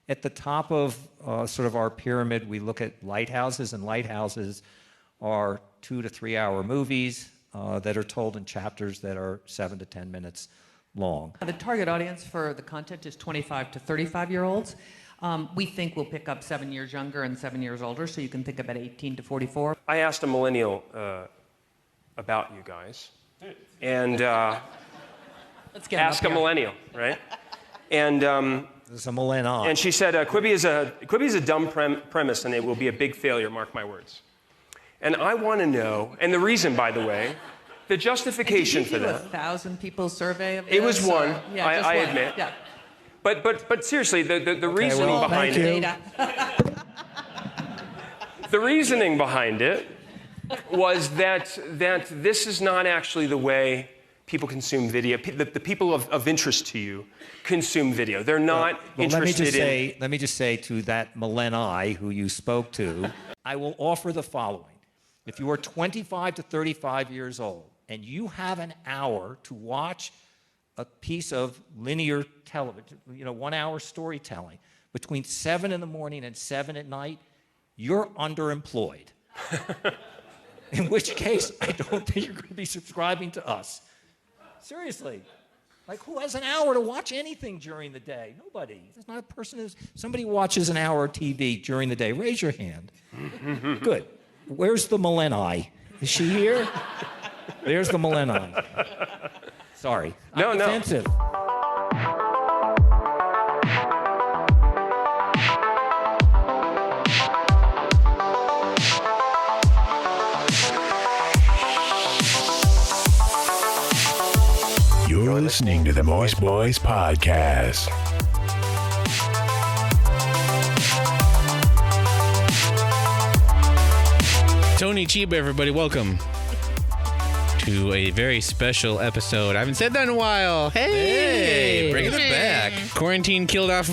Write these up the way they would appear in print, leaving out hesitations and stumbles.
At the top of sort of our pyramid, we look at lighthouses, and lighthouses are 2 to 3 hour movies that are told in chapters that are 7 to 10 minutes long. The target audience for the content is 25 to 35-year-olds. We think we'll pick up 7 years younger and 7 years older, so you can think about 18 to 44. I asked a millennial about you guys, and Let's get ask a millennial, right? And There's a millennial. and she said, Quibi is a dumb premise, and it will be a big failure. Mark my words. And I want to know, and the reason, by the way, the justification for Did you do that. 1,000 people survey of this? It was one. Yeah, just I one. admit. Yeah. But seriously, the reasoning well, behind thank it. you. The reasoning behind it was that this is not actually the way people consume video. The people of interest to you consume video. They're not interested in. Let me just say to that millenni who you spoke to, I will offer the following. If you are 25 to 35 years old and you have an hour to watch a piece of linear television, 1 hour storytelling between 7 in the morning and 7 at night, you're underemployed. In which case, I don't think you're going to be subscribing to us. Seriously. Like, who has an hour to watch anything during the day? Nobody. There's not a person who's... Somebody watches an hour of TV during the day. Raise your hand. Good. Where's the millenni? Is she here? There's the millenni. Sorry. I'm offensive. You're listening to the Moist Boys Podcast. Tony Chiba, everybody, welcome to a very special episode. I haven't said that in a while. Hey, Bringing it back. Quarantine killed off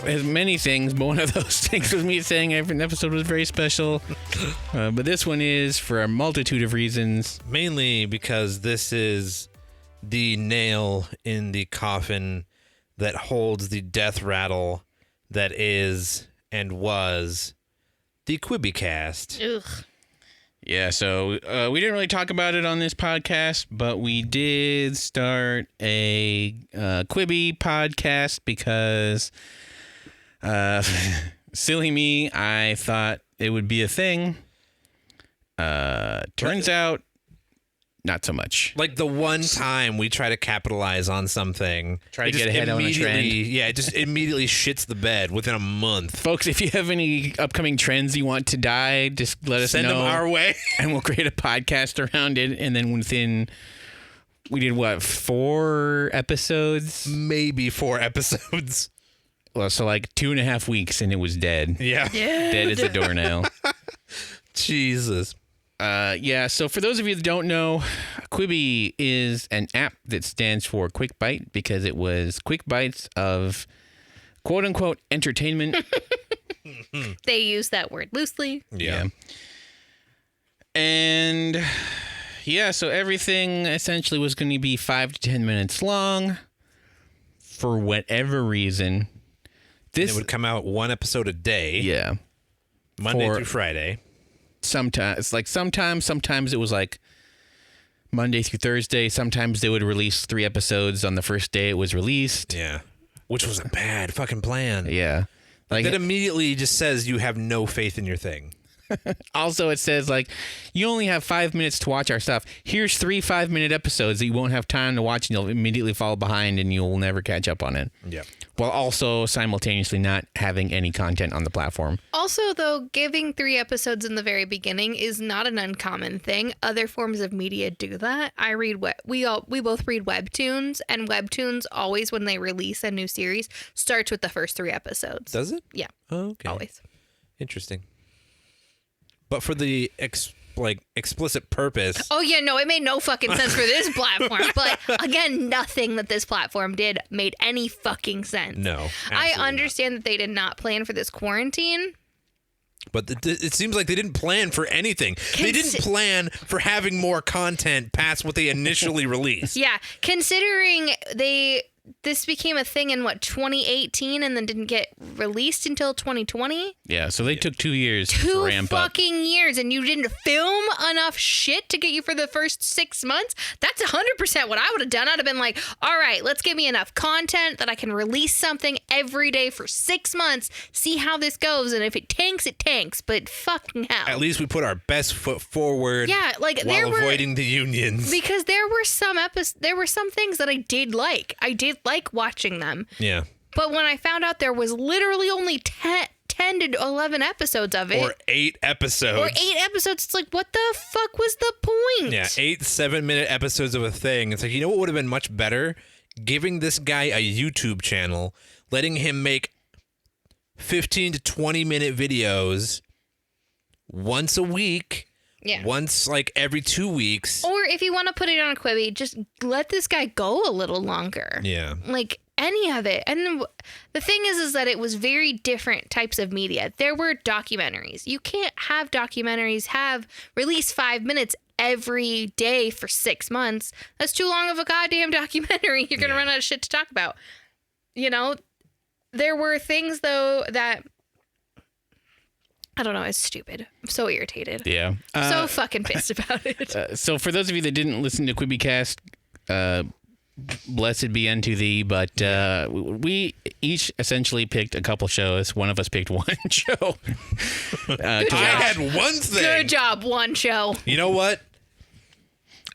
many things, but one of those things was me saying every episode was very special. But this one is for a multitude of reasons. Mainly because this is the nail in the coffin that holds the death rattle that is and was the Quibi cast. Ugh. Yeah, so we didn't really talk about it on this podcast, but we did start a Quibi podcast because, silly me, I thought it would be a thing. Turns out, not so much. Like the one time we try to capitalize on something, Try to get ahead on a trend. Yeah, it just immediately shits the bed within a month. Folks, if you have any upcoming trends you want to die, just let us know. Send them our way. And we'll create a podcast around it. And then we did 4 episodes? Maybe 4 episodes. Well, so like 2.5 weeks and it was dead. Yeah. Dead as a doornail. Jesus. Yeah, so for those of you that don't know, Quibi is an app that stands for Quick Bite because it was quick bites of quote-unquote entertainment. They use that word loosely. Yeah. And yeah, so everything essentially was going to be 5 to 10 minutes long for whatever reason. It would come out 1 episode a day. Yeah. Monday through Friday. Sometimes it was like Monday through Thursday. Sometimes they would release 3 episodes on the first day it was released. Yeah. Which was a bad fucking plan. Yeah. Like That immediately just says you have no faith in your thing. also it says like you only have 5 minutes to watch our stuff. Here's 3 5-minute episodes that you won't have time to watch and you'll immediately fall behind and you'll never catch up on it. Yeah. While also simultaneously not having any content on the platform. Also, though, giving 3 episodes in the very beginning is not an uncommon thing. Other forms of media do that. We both read webtoons, and webtoons always, when they release a new series, starts with the first 3 episodes. Does it? Yeah. Oh, okay. Always. Interesting. But for the explicit purpose. Oh, yeah, no, it made no fucking sense for this platform. But again, nothing that this platform did made any fucking sense. No. I understand that they did not plan for this quarantine. But it seems like they didn't plan for anything. They didn't plan for having more content past what they initially released. Yeah, considering they this became a thing in 2018 and then didn't get released until 2020. Yeah, so they took 2 years to 2 ramp up. fucking years, and you didn't film enough shit to get you for the first 6 months. That's 100% what I would have done. I'd have been like, all right, let's give me enough content that I can release something every day for 6 months, see how this goes, and if it tanks, it tanks, but fucking hell. At least we put our best foot forward. Yeah, like while avoiding the unions. Because there were some things that I did like. I did like watching them. Yeah. But when I found out there was literally only 10 to 11 episodes of it. Or 8 episodes. It's like, what the fuck was the point? Yeah, 8 7-minute episodes of a thing. It's like, you know what would have been much better? Giving this guy a YouTube channel, letting him make 15 to 20-minute videos once a week. Yeah. Once, like, every 2 weeks. Or if you want to put it on a Quibi, just let this guy go a little longer. Yeah. Like, any of it. And the thing is that it was very different types of media. There were documentaries. You can't have documentaries release 5 minutes every day for 6 months. That's too long of a goddamn documentary. You're going to run out of shit to talk about. You know, there were things, though, that... I don't know. It's stupid. I'm so irritated. Yeah. So fucking pissed about it. So for those of you that didn't listen to QuibiCast, blessed be unto thee, but we each essentially picked a couple shows. One of us picked one show. I had one thing. Good job, one show. You know what?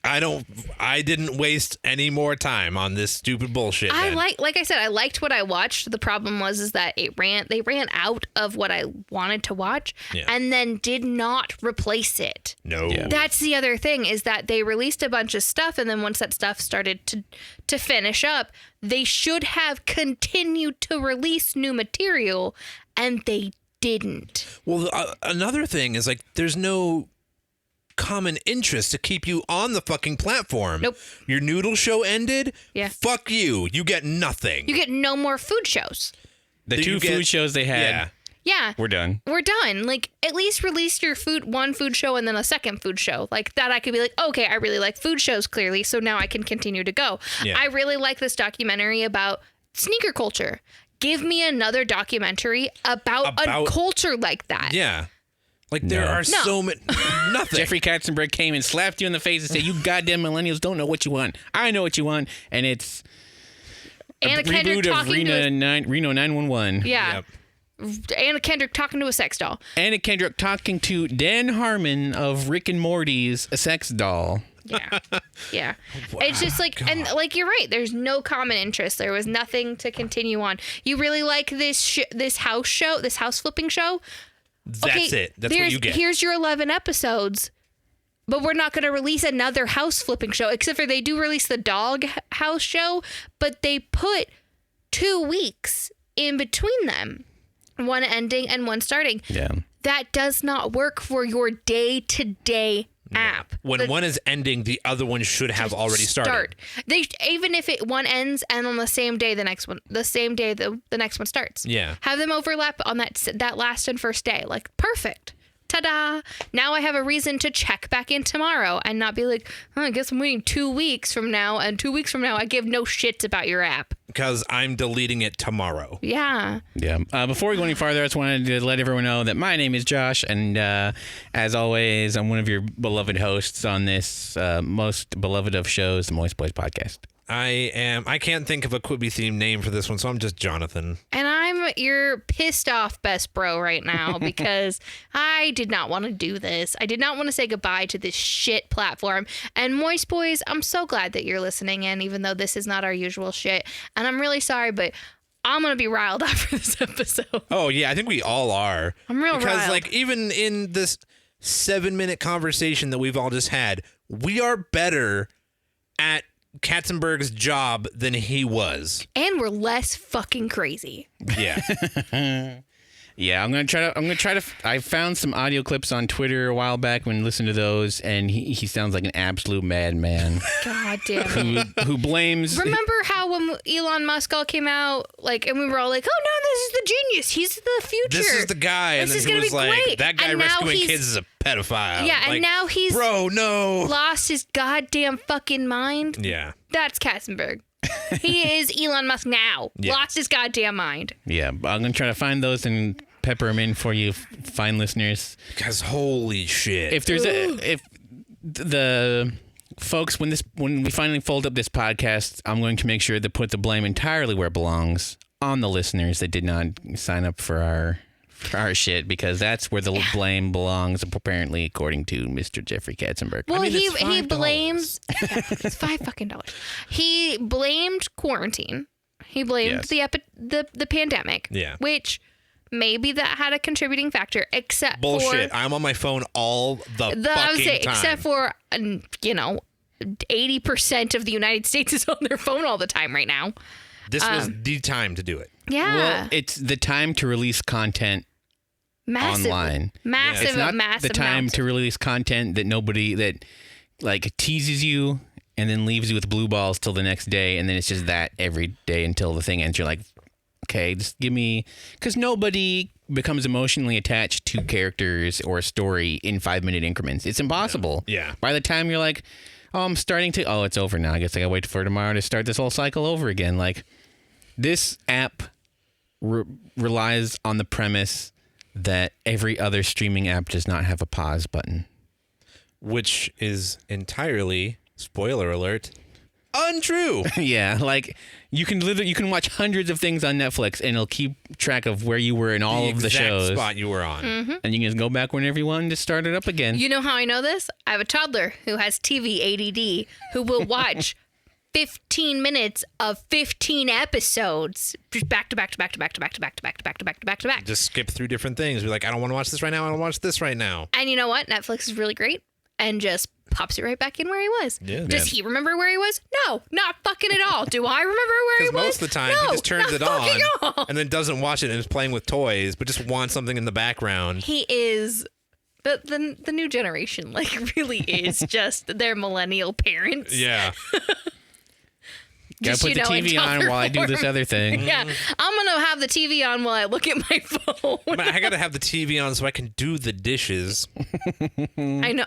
I didn't waste any more time on this stupid bullshit. Like I said, I liked what I watched. The problem was that they ran out of what I wanted to watch and then did not replace it. No. Yeah. That's the other thing, is that they released a bunch of stuff, and then once that stuff started to finish up, they should have continued to release new material, and they didn't. Well, another thing is, like, there's no common interest to keep you on the fucking platform. Nope. Your noodle show ended? Yeah. Fuck you. You get nothing. You get no more food shows. The two food shows they had, Yeah. we're done. We're done. Like, at least release your one food show and then a second food show. Like, that I could be like, okay, I really like food shows, clearly, so now I can continue to go. Yeah. I really like this documentary about sneaker culture. Give me another documentary about a culture like that. Yeah. Like, there are so many... Nothing. Jeffrey Katzenberg came and slapped you in the face and said, you goddamn millennials don't know what you want. I know what you want. And it's Anna a Kendrick reboot of talking Reno 911. Yeah. Yep. Anna Kendrick talking to a sex doll. Anna Kendrick talking to Dan Harmon of Rick and Morty's A Sex Doll. Yeah. Yeah. It's just like, and like, you're right. There's no common interest. There was nothing to continue on. You really like this house flipping show? That's it. That's what you get. Here's your 11 episodes, but we're not going to release another house flipping show, except for they do release the dog house show, but they put 2 weeks in between them, one ending and one starting. Yeah. That does not work for your day-to-day app. When one is ending, the other one should have already started. Even if one ends and on the same day the next one starts. Yeah. Have them overlap on that last and first day. Like, perfect. Ta-da! Now I have a reason to check back in tomorrow and not be like, I guess I'm waiting 2 weeks from now, and 2 weeks from now I give no shits about your app. Because I'm deleting it tomorrow. Yeah. Yeah. Before we go any farther, I just wanted to let everyone know that my name is Josh, and as always, I'm one of your beloved hosts on this most beloved of shows, the Moist Boys Podcast. I can't think of a Quibi-themed name for this one, so I'm just Jonathan. And I'm your pissed off best bro right now because I did not want to do this. I did not want to say goodbye to this shit platform. And Moist Boys, I'm so glad that you're listening in, even though this is not our usual shit. And I'm really sorry, but I'm going to be riled up for this episode. Oh, yeah, I think we all are. I'm real because, riled. like, even in this 7-minute conversation that we've all just had, we are better at Katzenberg's job than he was. And we're less fucking crazy. Yeah. Yeah, I'm gonna try to. I found some audio clips on Twitter a while back when listened to those, and he sounds like an absolute madman. God damn it. who blames? Remember how when Elon Musk all came out, like, and we were all like, "Oh no, this is the genius. He's the future. This is the guy," and This then is he gonna was be like, great. "That guy And now rescuing he's- kids is a pedophile." Yeah, and Like, now he's bro, no. lost his goddamn fucking mind. Yeah. That's Katzenberg. He is Elon Musk now. Yeah. Lost his goddamn mind. Yeah, I'm going to try to find those and pepper them in for you, fine listeners. Because holy shit. If there's if the folks, when we finally fold up this podcast, I'm going to make sure to put the blame entirely where it belongs, on the listeners that did not sign up for our shit, because that's where the blame belongs, apparently, according to Mr. Jeffrey Katzenberg. Well, it's he $5. blames. Yeah, it's $5. He blamed quarantine. He blamed the pandemic. Yeah. Which maybe that had a contributing factor, except Bullshit. for I'm on my phone all the I would fucking say, time. except for 80% of the United States is on their phone all the time right now. This was the time to do it. Yeah. Well, it's the time to release content massive, online. Massive, It's not massive the time amounts. to release content that like teases you and then leaves you with blue balls till the next day, and then it's just that every day until the thing ends. You're like, okay, just give me, because nobody becomes emotionally attached to characters or a story in 5-minute increments. It's impossible. Yeah. By the time you're like, oh, I'm starting to, oh, it's over now. I guess I gotta wait for tomorrow to start this whole cycle over again. Like, this app relies on the premise that every other streaming app does not have a pause button. Which is entirely, spoiler alert, untrue. Yeah, like you can watch hundreds of things on Netflix and it'll keep track of where you were in all of the exact shows. spot you were on. Mm-hmm. And you can just go back whenever you want and just start it up again. You know how I know this? I have a toddler who has TV ADD who will watch 15 minutes of 15 episodes just back to back to back to back to back to back to back to back to back to back to back. Just skip through different things. Be like, I don't want to watch this right now. I don't want to watch this right now. And you know what? Netflix is really great and just pops it right back in where he was. Yeah. Does he remember where he was? No, not fucking at all. Do I remember where he Because was? most of the time, no, he just turns not it fucking on all. and then doesn't watch it and is playing with toys, but just wants something in the background. He is the new generation. Like, really is just their millennial parents. Yeah. Gotta Just, put the TV on toddler while I do this form. other thing. Yeah, I'm gonna have the TV on while I look at my phone. I got to have the TV on so I can do the dishes. I know.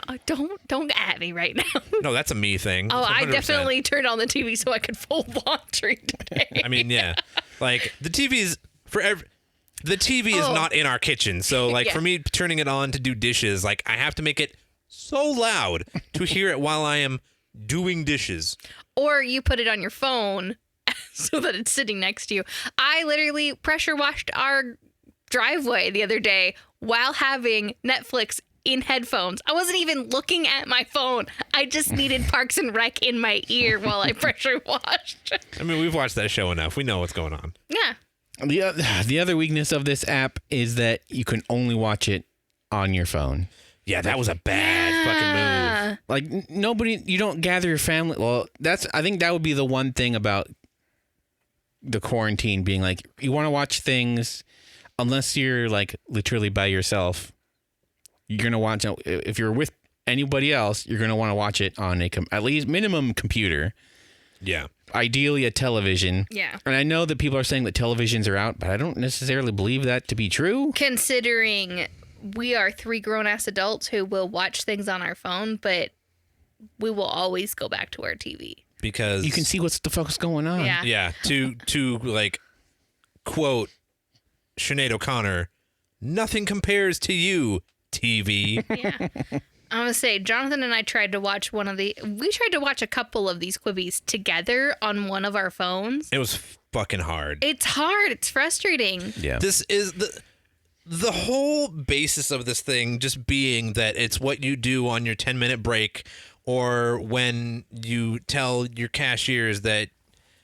Don't at me right now. No, that's a me thing. Oh, I 100%. definitely turned on the TV so I could fold laundry today. I mean, yeah. Like, the TV is the TV is Oh. not in our kitchen. So, like, Yeah. for me turning it on to do dishes, like, I have to make it so loud to hear it while I am doing dishes. Or you put it on your phone so that it's sitting next to you. I literally pressure washed our driveway the other day while having Netflix in headphones. I wasn't even looking at my phone. I just needed Parks and Rec in my ear while I pressure washed. I mean, we've watched that show enough. We know what's going on. Yeah. The other weakness of this app is that you can only watch it on your phone. Yeah, that was a bad fucking move. Like nobody, you don't gather your family. Well, I think that would be the one thing about the quarantine being like, you want to watch things unless you're like literally by yourself. You're going to watch, if you're with anybody else, you're going to want to watch it on at least minimum computer. Yeah. Ideally a television. Yeah. And I know that people are saying that televisions are out, but I don't necessarily believe that to be true. Considering we are 3 grown-ass adults who will watch things on our phone, but we will always go back to our TV. Because You can see what the fuck's going on. Yeah. yeah, to like quote Sinead O'Connor, nothing compares to you, TV. Yeah. I'm going to say, Jonathan and I tried to watch we tried to watch a couple of these Quibbies together on one of our phones. It was fucking hard. It's hard. It's frustrating. Yeah. This is the whole basis of this thing just being that it's what you do on your 10-minute break, or when you tell your cashiers that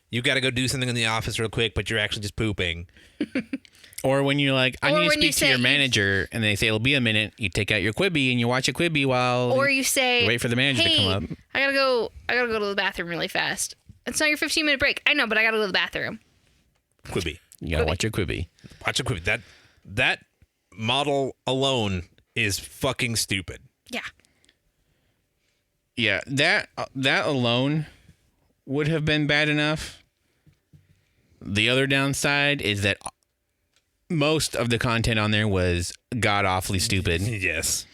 you got to go do something in the office real quick, but you're actually just pooping. Or when you're like, I Or need to when you speak to your say- manager, and they say it'll be a minute. You take out your Quibi and you watch a Quibi while Or you say, you wait for the manager hey, to come up. I gotta go to the bathroom really fast. It's not your 15-minute break. I know, but I gotta go to the bathroom. Quibi. You gotta watch your Quibi. Watch a Quibi. That model alone is fucking stupid. Yeah. Yeah, that alone would have been bad enough. The other downside is that most of the content on there was god awfully stupid. Yes.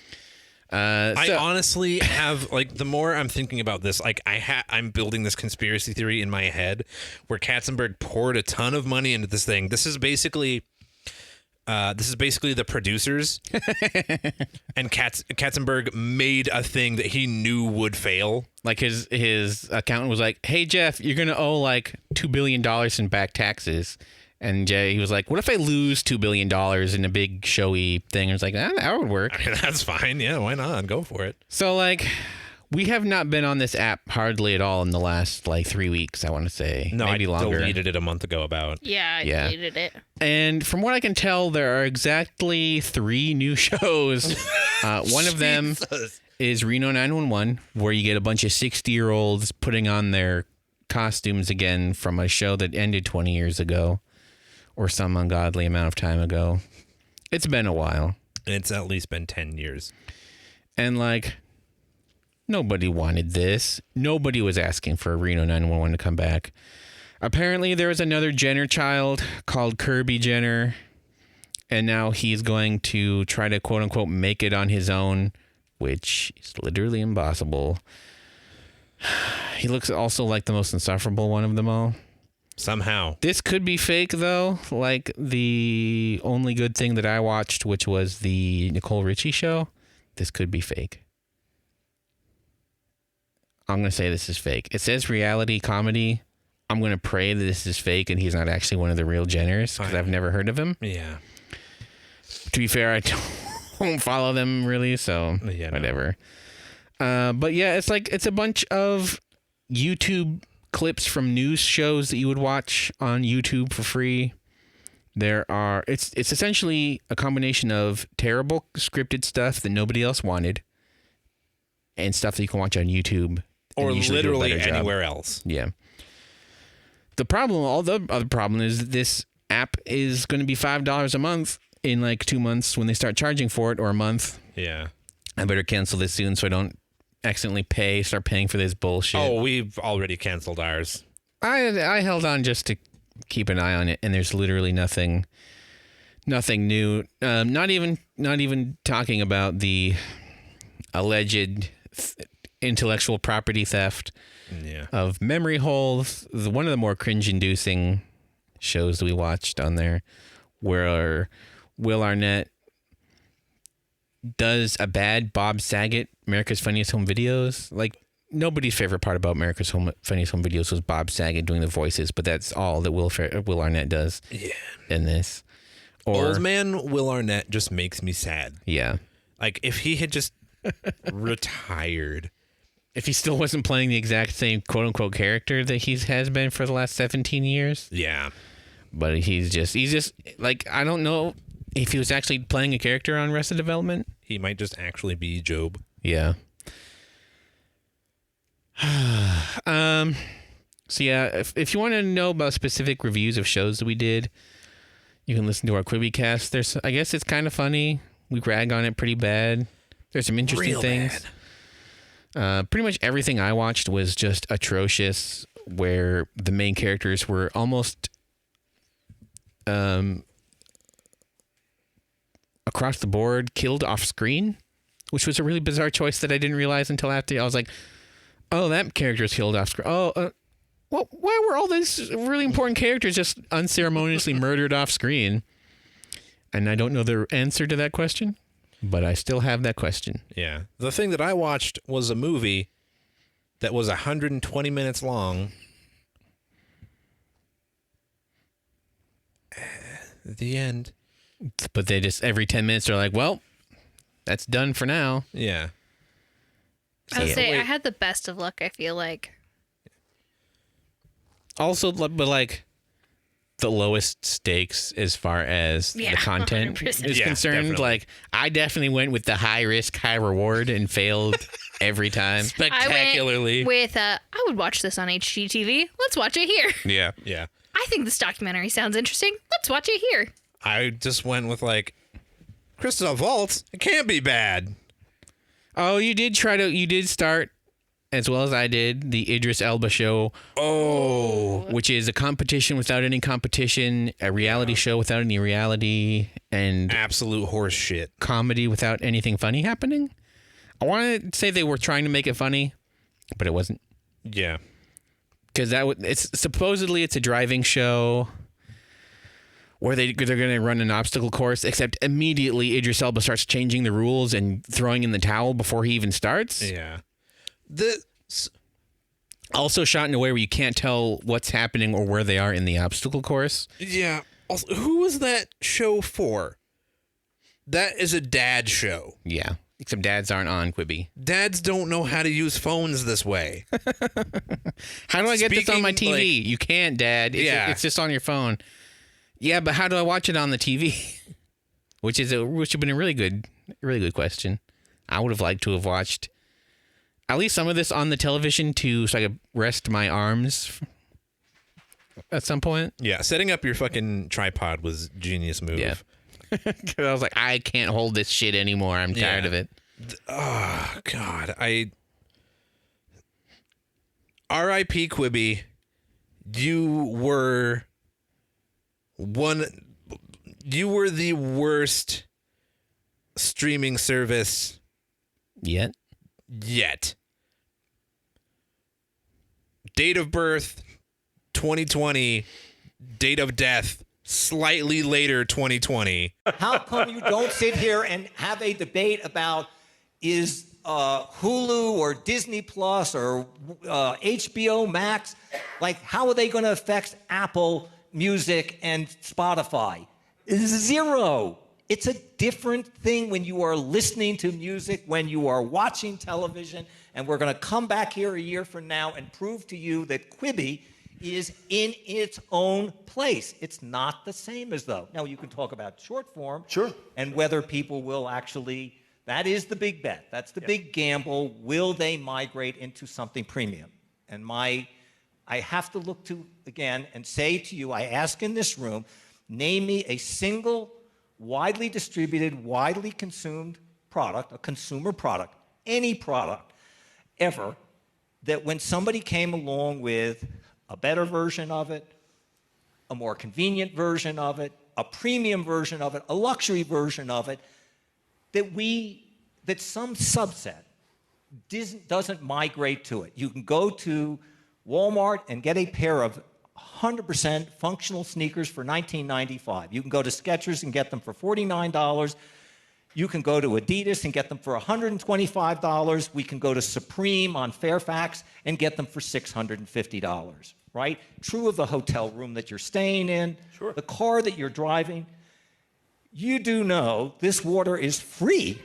I honestly have, like, the more I'm thinking about this, like, I'm building this conspiracy theory in my head where Katzenberg poured a ton of money into this thing. This is basically the producers, and Katzenberg made a thing that he knew would fail. Like his accountant was like, "Hey Jeff, you're gonna owe like $2 billion in back taxes." And he was like, "What if I lose $2 billion in a big showy thing?" And it's like, that would work. I mean, that's fine. Yeah, why not? Go for it. So, like, we have not been on this app hardly at all in the last, like, 3 weeks, I want to say. No, maybe I longer. deleted it a month ago about. Yeah, I Yeah. deleted it. And from what I can tell, there are exactly 3 new shows. One of them is Reno 911, where you get a bunch of 60-year-olds putting on their costumes again from a show that ended 20 years ago. Or some ungodly amount of time ago. It's been a while. It's at least been 10 years. And, like, nobody wanted this. Nobody was asking for Reno 911 to come back. Apparently, there was another Jenner child called Kirby Jenner. And now he's going to try to, quote-unquote, make it on his own, which is literally impossible. He looks also like the most insufferable one of them all. Somehow. This could be fake, though. Like the only good thing that I watched, which was the Nicole Richie show. This could be fake. I'm going to say this is fake. It says reality comedy. I'm going to pray that this is fake and he's not actually one of the real Jenners because I've never heard of him. Yeah. To be fair, I don't follow them really, so Yeah, no. whatever. But yeah, it's a bunch of YouTube clips from news shows that you would watch on YouTube for free. It's essentially a combination of terrible scripted stuff that nobody else wanted and stuff that you can watch on YouTube Or and usually do a literally better job. anywhere else. Yeah. The other problem is this app is going to be $5 a month in like 2 months when they start charging for it, or a month. Yeah. I better cancel this soon so I don't accidentally start paying for this bullshit. Oh, we've already canceled ours. I held on just to keep an eye on it, and there's literally nothing new. Not even talking about the alleged intellectual property theft of memory holes. One of the more cringe-inducing shows that we watched on there, where Will Arnett does a bad Bob Saget, America's Funniest Home Videos. Like, nobody's favorite part about America's Funniest Home Videos was Bob Saget doing the voices, but that's all that Will Arnett does in this. Old man Will Arnett just makes me sad. Yeah. Like, if he had just retired. If he still wasn't playing the exact same quote-unquote character that he has been for the last 17 years. Yeah. But he's just like, I don't know if he was actually playing a character on Arrested Development. He might just actually be Job. Yeah. So yeah, if you want to know about specific reviews of shows that we did, you can listen to our Quibi cast. I guess it's kind of funny. We rag on it pretty bad. There's some interesting Real things. Pretty much everything I watched was just atrocious, where the main characters were almost across the board killed off screen, which was a really bizarre choice that I didn't realize until after. I was like, oh, that character's killed off screen. Oh, well, why were all these really important characters just unceremoniously murdered off screen? And I don't know the answer to that question, but I still have that question. Yeah. The thing that I watched was a movie that was 120 minutes long. At the end. But they just, every 10 minutes, they're like, well, that's done for now. Yeah. I would say Wait. I had the best of luck, I feel like. Also, but like the lowest stakes as far as the Yeah, content 100%. is Yeah, concerned. definitely. Like, I definitely went with the high risk, high reward and failed every time. Spectacularly. I went with, I would watch this on HGTV. Let's watch it here. Yeah. Yeah. I think this documentary sounds interesting. Let's watch it here. I just went with like, Christoph Waltz, it can't be bad. Oh, you did start, as well as I did, the Idris Elba show. Oh. Which is a competition without any competition, a reality show without any reality, and Absolute horse shit. comedy without anything funny happening. I want to say they were trying to make it funny, but it wasn't. Yeah. Because it's supposedly it's a driving show where they're going to run an obstacle course, except immediately Idris Elba starts changing the rules and throwing in the towel before he even starts. Yeah. Also shot in a way where you can't tell what's happening or where they are in the obstacle course. Yeah. Also, who was that show for? That is a dad show. Yeah. Except dads aren't on Quibi. Dads don't know how to use phones this way. How do I get this on my Speaking, TV? like- You can't, Dad. It's just on your phone. Yeah, but how do I watch it on the TV? which would have been a really good question. I would have liked to have watched at least some of this on the television so I could rest my arms at some point. Yeah, setting up your fucking tripod was a genius move. Yeah. Because I was like, I can't hold this shit anymore. I'm tired of it. Oh, God. R.I.P. Quibi. You were the worst streaming service Yet? yet. Date of birth, 2020. Date of death, slightly later, 2020. How come you don't sit here and have a debate about is Hulu or Disney Plus or HBO Max, like how are they going to affect Apple Music and Spotify? Zero. It's a different thing when you are listening to music, when you are watching television, and we're going to come back here a year from now and prove to you that Quibi is in its own place. It's not the same as though. Now, you can talk about short form. Sure. And whether people will actually, that is the big bet. That's the big gamble. Will they migrate into something premium? And I have to look to, again, and say to you, I ask in this room, name me a single widely distributed, widely consumed product, a consumer product, any product ever, that when somebody came along with a better version of it, a more convenient version of it, a premium version of it, a luxury version of it, that some subset doesn't migrate to it. You can go to Walmart and get a pair of 100% functional sneakers for $19.95. You can go to Skechers and get them for $49. You can go to Adidas and get them for $125. We can go to Supreme on Fairfax and get them for $650, right? True of the hotel room that you're staying in, Sure. the car that you're driving. You do know this water is free.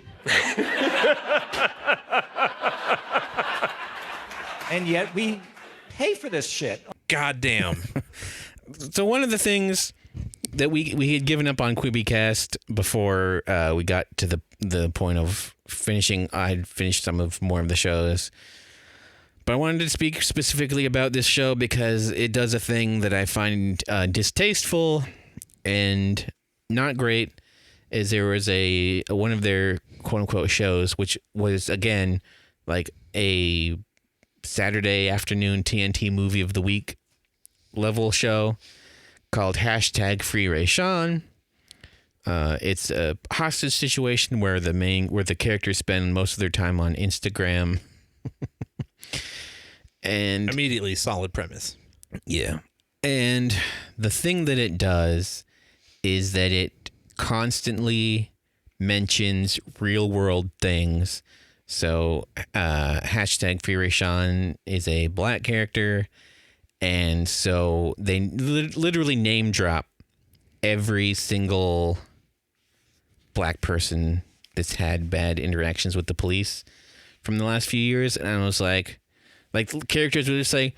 And yet we pay for this shit. Goddamn. So one of the things that we had given up on QuibiCast before we got to the point of finishing, I'd finished more of the shows. But I wanted to speak specifically about this show because it does a thing that I find distasteful and not great. Is there was one of their quote unquote shows, which was again like a Saturday afternoon TNT movie of the week level show called #Free Ray Sean. It's a hostage situation where the characters spend most of their time on Instagram. And Immediately solid premise. yeah. And the thing that it does is that it constantly mentions real world things. So #Free Ray Sean is a black character. And so they literally name drop every single black person that's had bad interactions with the police from the last few years. And I was like characters would just say,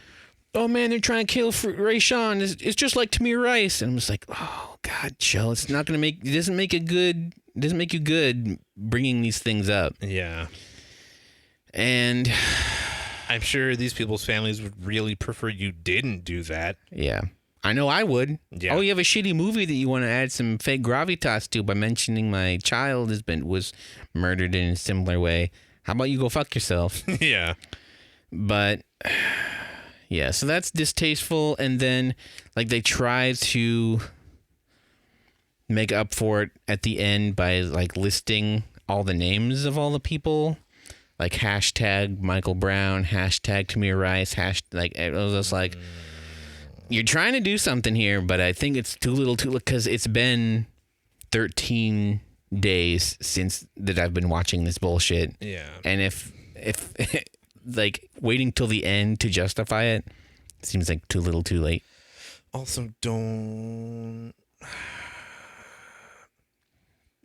oh man, they're trying to kill Ray Sean. It's just like Tamir Rice. And I was like, oh God, Joe, it doesn't make you good bringing these things up. Yeah. And I'm sure these people's families would really prefer you didn't do that. yeah, I know I would. Yeah. Oh, you have a shitty movie that you want to add some fake gravitas to by mentioning my child was murdered in a similar way. How about you go fuck yourself? Yeah. But yeah, so that's distasteful. And then like they try to make up for it at the end by like listing all the names of all the people like hashtag Michael Brown, hashtag Tamir Rice, like it was just like you're trying to do something here, but I think it's too little, because it's been 13 days since that I've been watching this bullshit. Yeah. And if like waiting till the end to justify it seems like too little, too late. Also, don't.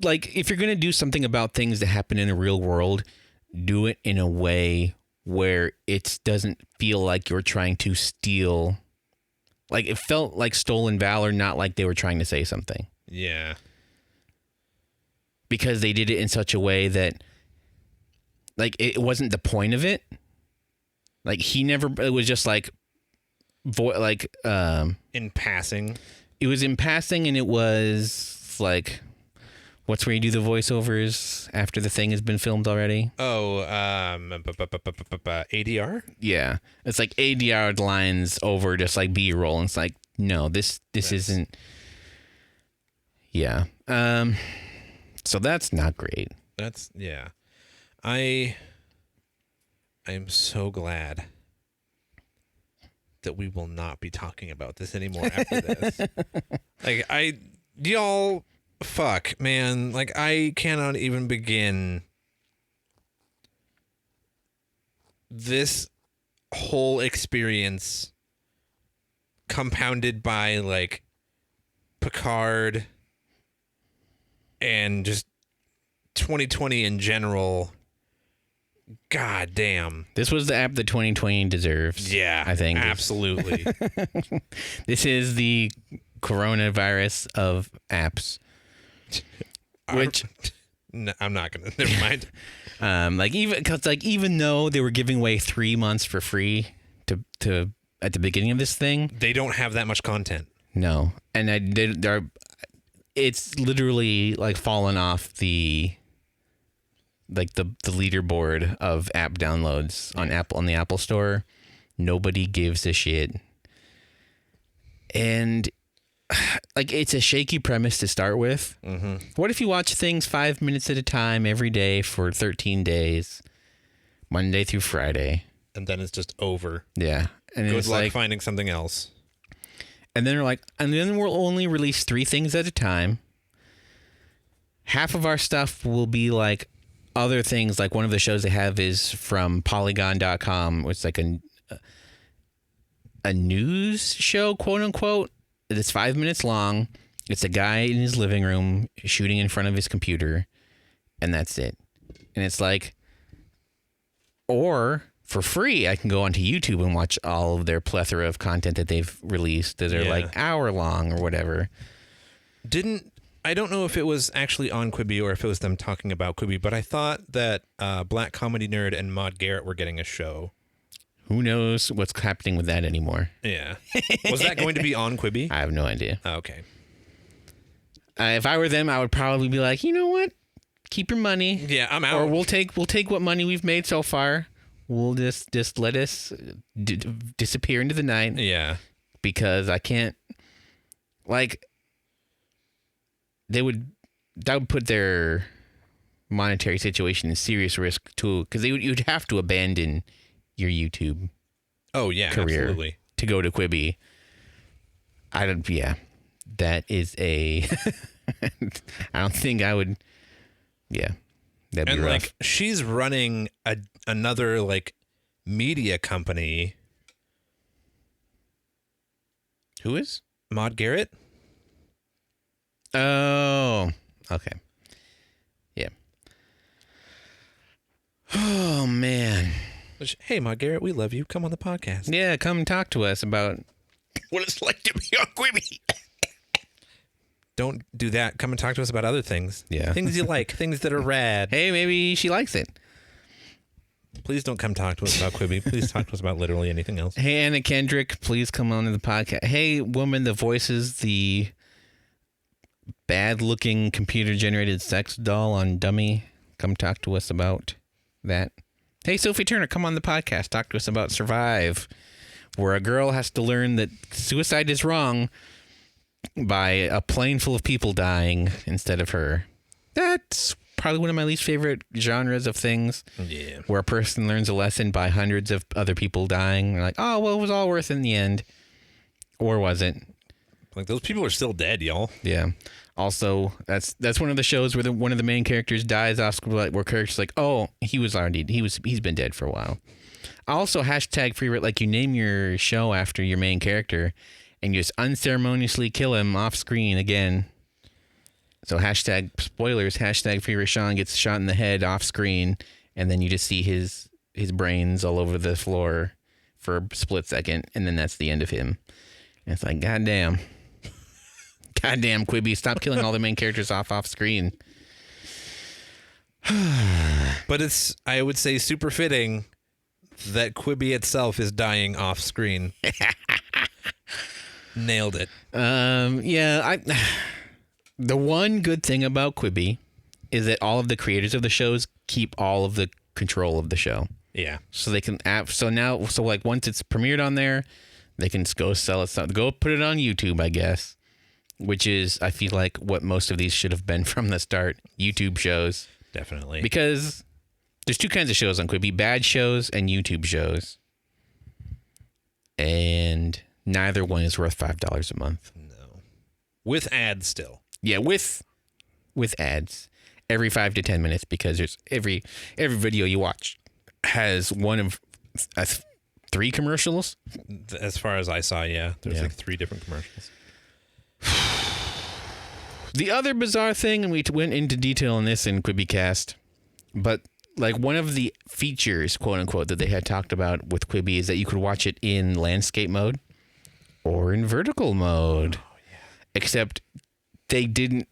Like, if you're going to do something about things that happen in the real world, do it in a way where it doesn't feel like you're trying to steal. Like, it felt like stolen valor, not like they were trying to say something. Yeah. Because they did it in such a way that, like, it wasn't the point of it. Like, it was just like, In passing. it was in passing, and it was like, what's where you do the voiceovers after the thing has been filmed already? Oh, ADR? Yeah. It's like ADR lines over just like B-roll. And it's like, no, this isn't. Yeah. So that's not great. That's, yeah. I am so glad that we will not be talking about this anymore after this. Like, y'all, fuck, man. Like, I cannot even begin this whole experience compounded by, like, Picard and just 2020 in general. God damn. This was the app that 2020 deserves. Yeah, I think. absolutely. This is the coronavirus of apps. Which No, I'm not gonna. Never mind. even though they were giving away 3 months for free to at the beginning of this thing, They don't have that much content. no, and it's literally like fallen off the leaderboard of app downloads on the Apple Store. Nobody gives a shit, and like, it's a shaky premise to start with. Mm-hmm. What if you watch things 5 minutes at a time every day for 13 days, Monday through Friday? And then it's just over. Yeah. And Good it's luck like, finding something else. and then they're like, and then we'll only release 3 things at a time. Half of our stuff will be like other things. Like, one of the shows they have is from Polygon.com, which is like a news show, quote unquote. It's 5 minutes long. It's a guy in his living room shooting in front of his computer, and that's it. And it's like, or for free, I can go onto YouTube and watch all of their plethora of content that they've released that are like hour long or whatever. I don't know if it was actually on Quibi or if it was them talking about Quibi, but I thought that Black Comedy Nerd and Maude Garrett were getting a show. Who knows what's happening with that anymore? Yeah. Was that going to be on Quibi? I have no idea. Oh, okay. If I were them, I would probably be like, you know what? Keep your money. Yeah, I'm out. Or we'll take what money we've made so far. We'll just let us disappear into the night. Yeah. Because I can't, like, that would put their monetary situation in serious risk too, because you'd have to abandon your YouTube Oh yeah, career absolutely. to go to Quibi. That is a I don't think I would. Yeah, that'd be And rough. like, she's running another like media company. Who is? Maude Garrett? Oh, okay. Yeah. Oh man. Which, hey, Maude Garrett, we love you. Come on the podcast. Yeah, come talk to us about what it's like to be on Quibi. Don't do that. Come and talk to us about other things. Yeah. Things you like, things that are rad. Hey, maybe she likes it. Please don't come talk to us about Quibi. Please talk to us about literally anything else. Hey, Anna Kendrick, please come on to the podcast. Hey, woman that voices the bad-looking computer-generated sex doll on Dummy, come talk to us about that. Hey, Sophie Turner, come on the podcast. Talk to us about Survive, where a girl has to learn that suicide is wrong by a plane full of people dying instead of her. That's probably one of my least favorite genres of things. Yeah. Where a person learns a lesson by hundreds of other people dying. They're like, oh, well, it was all worth it in the end. Or was it? Like, those people are still dead, y'all. Yeah. Also, that's one of the shows where one of the main characters dies off screen, like, where characters like, oh, he's been dead for a while. Also, hashtag free, like, you name your show after your main character and you just unceremoniously kill him off screen again. So hashtag spoilers, hashtag free Rashawn gets shot in the head off screen, and then you just see his brains all over the floor for a split second, and then that's the end of him. And it's like, goddamn, Quibi, stop killing all the main characters off screen. But it's, I would say, super fitting that Quibi itself is dying off screen. Nailed it. Yeah, the one good thing about Quibi is that all of the creators of the shows keep all of the control of the show. Yeah. So they can so like once it's premiered on there, they can go sell it, go put it on YouTube, I guess, which is, I feel like, what most of these should have been from the start, YouTube shows. Definitely. Because there's two kinds of shows on Quibi, bad shows and YouTube shows. And neither one is worth $5 a month. No. With ads still. Yeah, with ads every 5 to 10 minutes, because there's every video you watch has one of 3 commercials. As far as I saw, yeah. There's Yeah. like 3 different commercials. The other bizarre thing, and we went into detail on this in QuibiCast, but like one of the features, quote unquote, that they had talked about with Quibi is that you could watch it in landscape mode or in vertical mode. Oh, yeah. Except they didn't.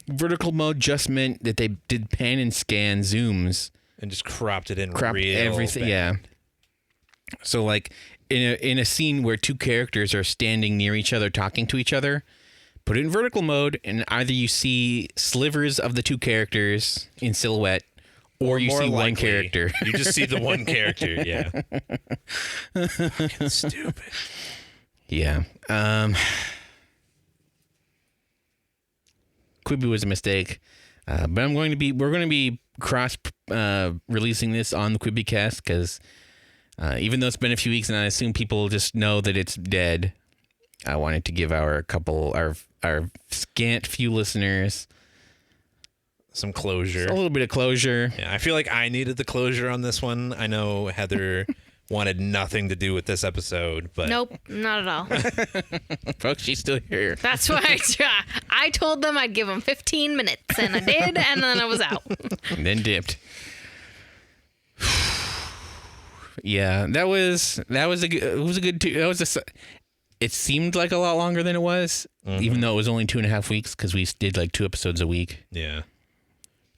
Vertical mode just meant that they did pan and scan zooms. And just cropped it in Cropped real everything, bad. yeah. So like in a scene where 2 characters are standing near each other talking to each other, put it in vertical mode, and either you see slivers of the 2 characters in silhouette, or you More see one likely, character. You just see the one character, yeah. Fucking stupid. Yeah. Quibi was a mistake. But we're going to be cross releasing this on the QuibiCast, because even though it's been a few weeks and I assume people just know that it's dead, I wanted to give our scant few listeners Some closure. a little bit of closure. Yeah, I feel like I needed the closure on this one. I know Heather wanted nothing to do with this episode, but Nope, not at all. Folks, she's still here. That's why I told them I'd give them 15 minutes, and I did, and then I was out. And then dipped. Yeah, it seemed like a lot longer than it was, even though it was only 2.5 weeks, because we did like 2 episodes a week. yeah.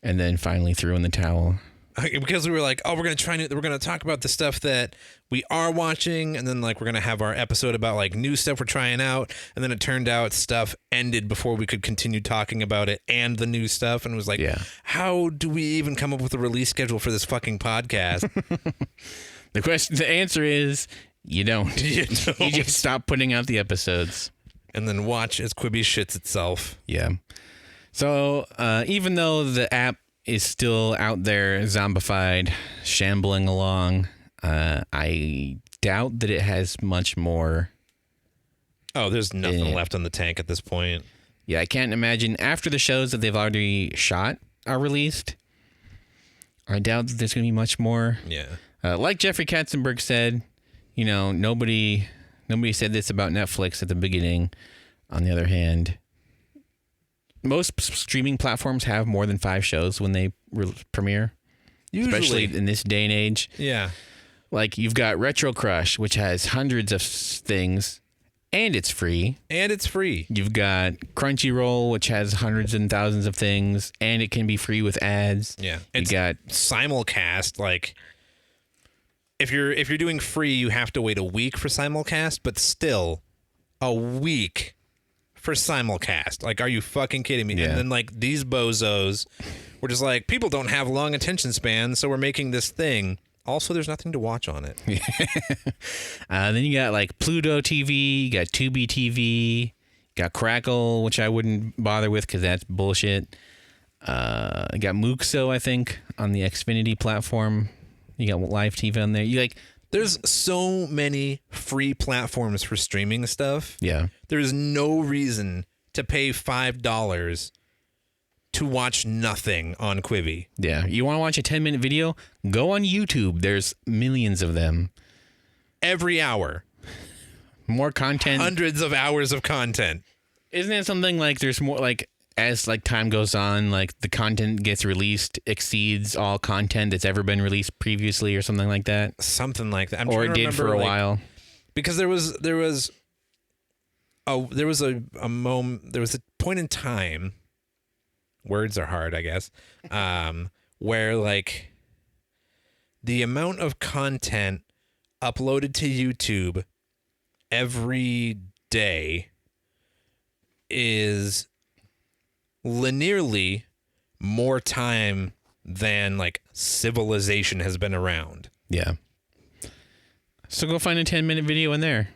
And then finally threw in the towel. Because we were like, oh, we're going to talk about the stuff that we are watching, and then like we're going to have our episode about like new stuff we're trying out, and then it turned out stuff ended before we could continue talking about it and the new stuff, and it was like, how do we even come up with a release schedule for this fucking podcast? The answer is you don't. You just stop putting out the episodes. And then watch as Quibi shits itself. Yeah. So even though the app is still out there, zombified, shambling along, I doubt that it has much more. Oh, there's nothing left on the tank at this point. Yeah, I can't imagine after the shows that they've already shot are released. I doubt that there's going to be much more. Yeah. Like Jeffrey Katzenberg said, nobody said this about Netflix at the beginning. On the other hand, most streaming platforms have more than 5 shows when they premiere. Usually. Especially in this day and age. Yeah. Like, you've got Retro Crush, which has hundreds of things, and it's free. You've got Crunchyroll, which has hundreds and thousands of things, and it can be free with ads. Yeah. You got simulcast. Like, if you're doing free, you have to wait a week for simulcast, but still a week for simulcast. Like, are you fucking kidding me? Yeah. And then like these bozos were just like, people don't have long attention spans, so we're making this thing. Also, there's nothing to watch on it. Then you got like Pluto TV, you got Tubi TV, you got Crackle, which I wouldn't bother with because that's bullshit. You got Muxo, I think, on the Xfinity platform. You got live TV on there. You like, There's so many free platforms for streaming stuff. yeah, There's no reason to pay $5 to watch nothing on Quibi. yeah. You want to watch a 10-minute video? Go on YouTube. There's millions of them. Every hour, More content. hundreds of hours of content. Isn't it something like there's more like as like time goes on, like the content gets released exceeds all content that's ever been released previously or something like that? Something like that. I'm Or trying it to did for a remember, like, while. because there was a moment, there was a point in time, words are hard, I guess, where like the amount of content uploaded to YouTube every day is linearly more time than like civilization has been around. Yeah. So go find a 10-minute video in there.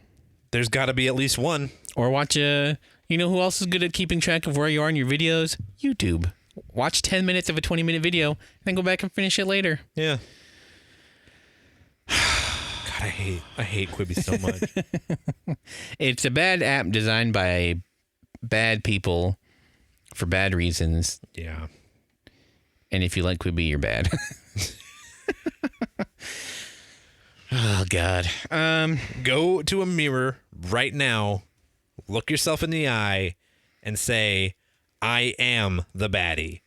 There's got to be at least one. Or watch a, you know who else is good at keeping track of where you are in your videos? YouTube. Watch 10 minutes of a 20-minute video, then go back and finish it later. Yeah. God, I hate Quibi so much. It's a bad app designed by bad people for bad reasons. Yeah. And if you like Quibi, you're bad. Oh, God. Go to a mirror right now, look yourself in the eye, and say, I am the baddie.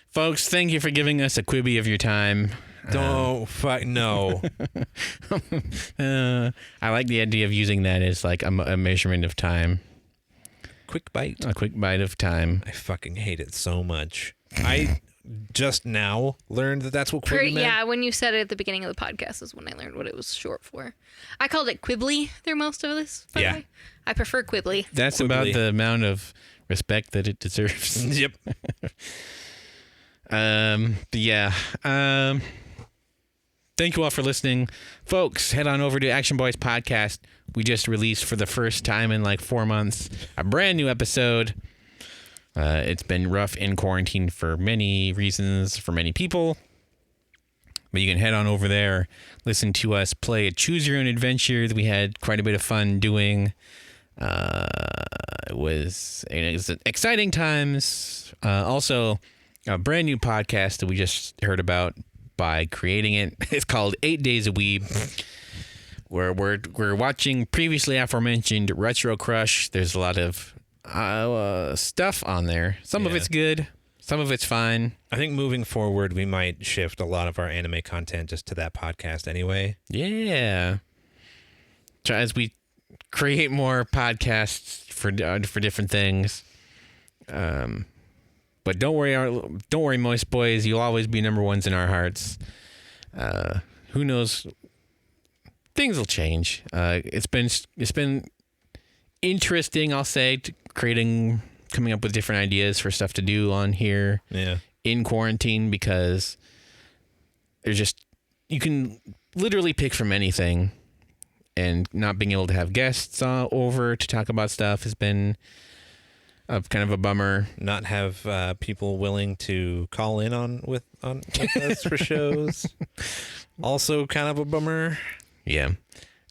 Folks, thank you for giving us a Quibi of your time. Don't fuck no. I like the idea of using that as like a measurement of time. Quick bite. A quick bite of time. I fucking hate it so much. I just now learned that that's what Quibi meant. Yeah, when you said it at the beginning of the podcast is when I learned what it was short for. I called it Quibbly through most of this. By the way. I prefer Quibbly. That's Quibbly. about the amount of respect that it deserves. Yep. But yeah. Thank you all for listening. Folks, head on over to Action Boys Podcast. We just released for the first time in like 4 months a brand new episode. It's been rough in quarantine for many reasons, for many people. But you can head on over there, listen to us play a Choose Your Own Adventure that we had quite a bit of fun doing. It was exciting times. Also, a brand new podcast that we just heard about by creating it. It's called 8 Days a Weeb, where we're watching previously aforementioned Retro Crush. There's a lot of stuff on there. Some of it's good, some of it's fine. I think moving forward, we might shift a lot of our anime content just to that podcast anyway. Yeah. Try as we create more podcasts for different things. But don't worry, Moist Boys. You'll always be number ones in our hearts. Who knows? Things will change. It's been interesting, I'll say, coming up with different ideas for stuff to do on here. Yeah. In quarantine, because you can literally pick from anything, and not being able to have guests over to talk about stuff has been kind of a bummer. Not have people willing to call in with us for shows. Also kind of a bummer. Yeah.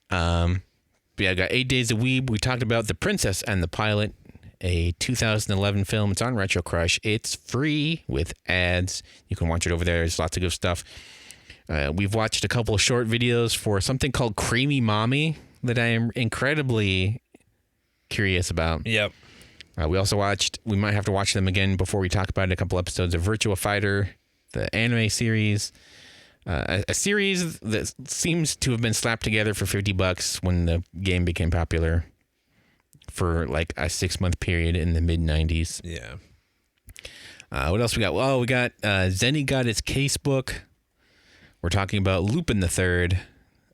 But yeah, I got 8 Days a Weeb. We talked about The Princess and the Pilot, a 2011 film. It's on Retro Crush. It's free with ads. You can watch it over there. There's lots of good stuff. We've watched a couple of short videos for something called Creamy Mommy that I am incredibly curious about. Yep. We might have to watch them again before we talk about it, a couple episodes of Virtua Fighter, the anime series. A series that seems to have been slapped together for $50 when the game became popular for like a 6-month period in the mid-90s. Yeah. What else we got? Well, we got Zenny got its casebook. We're talking about Lupin the Third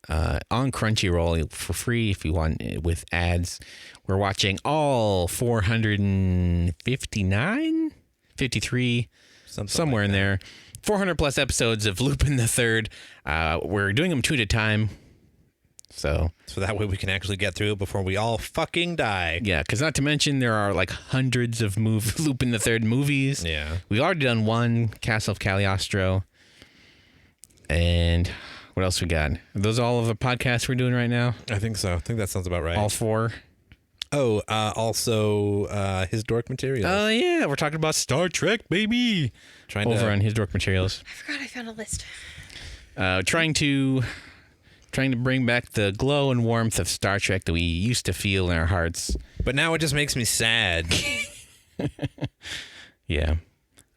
on Crunchyroll for free if you want with ads. We're watching all 453, somewhere in there. 400 plus episodes of Lupin the Third. We're doing them 2 at a time. So that way we can actually get through it before we all fucking die. yeah, because not to mention there are like hundreds of Lupin the Third movies. Yeah. We've already done one, Castle of Cagliostro. And what else we got? Are those all of the podcasts we're doing right now? I think so. I think that sounds about right. All 4? Oh, also His Dork Materials. Oh, yeah. We're talking about Star Trek, baby. Over on His Dork Materials. I forgot I found a list. Trying to bring back the glow and warmth of Star Trek that we used to feel in our hearts. But now it just makes me sad. Yeah.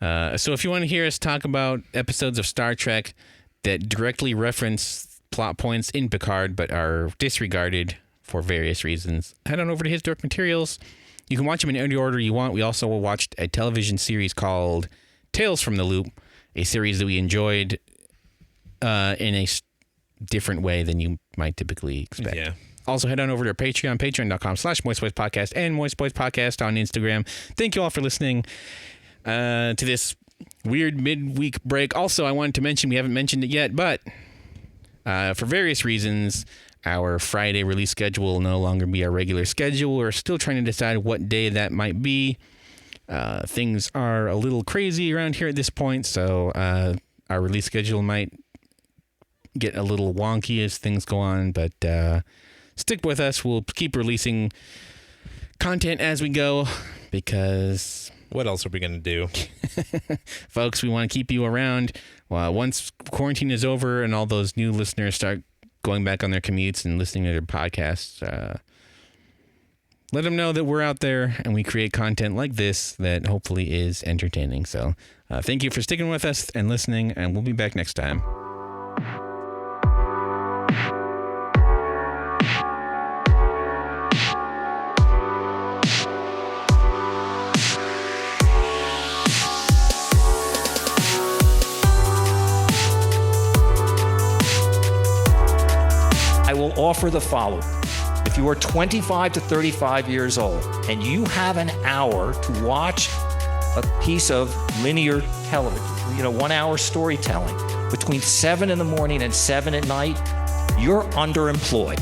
So if you want to hear us talk about episodes of Star Trek that directly reference plot points in Picard but are disregarded for various reasons, head on over to His Dork Materials. You can watch them in any order you want. We also watched a television series called Tales from the Loop, a series that we enjoyed in a different way than you might typically expect. Yeah. Also, head on over to our Patreon, patreon.com/MoistBoysPodcast and Moist Boys Podcast on Instagram. Thank you all for listening to this weird midweek break. Also, I wanted to mention, we haven't mentioned it yet, but for various reasons, our Friday release schedule will no longer be our regular schedule. We're still trying to decide what day that might be. Things are a little crazy around here at this point, so our release schedule might get a little wonky as things go on, but stick with us. We'll keep releasing content as we go because... what else are we going to do? Folks, we want to keep you around. Once quarantine is over and all those new listeners start going back on their commutes and listening to their podcasts, let them know that we're out there and we create content like this that hopefully is entertaining. So thank you for sticking with us and listening, and we'll be back next time. I will offer the following. If you are 25 to 35 years old and you have an hour to watch a piece of linear television, 1 hour storytelling between 7 in the morning and 7 at night, you're underemployed.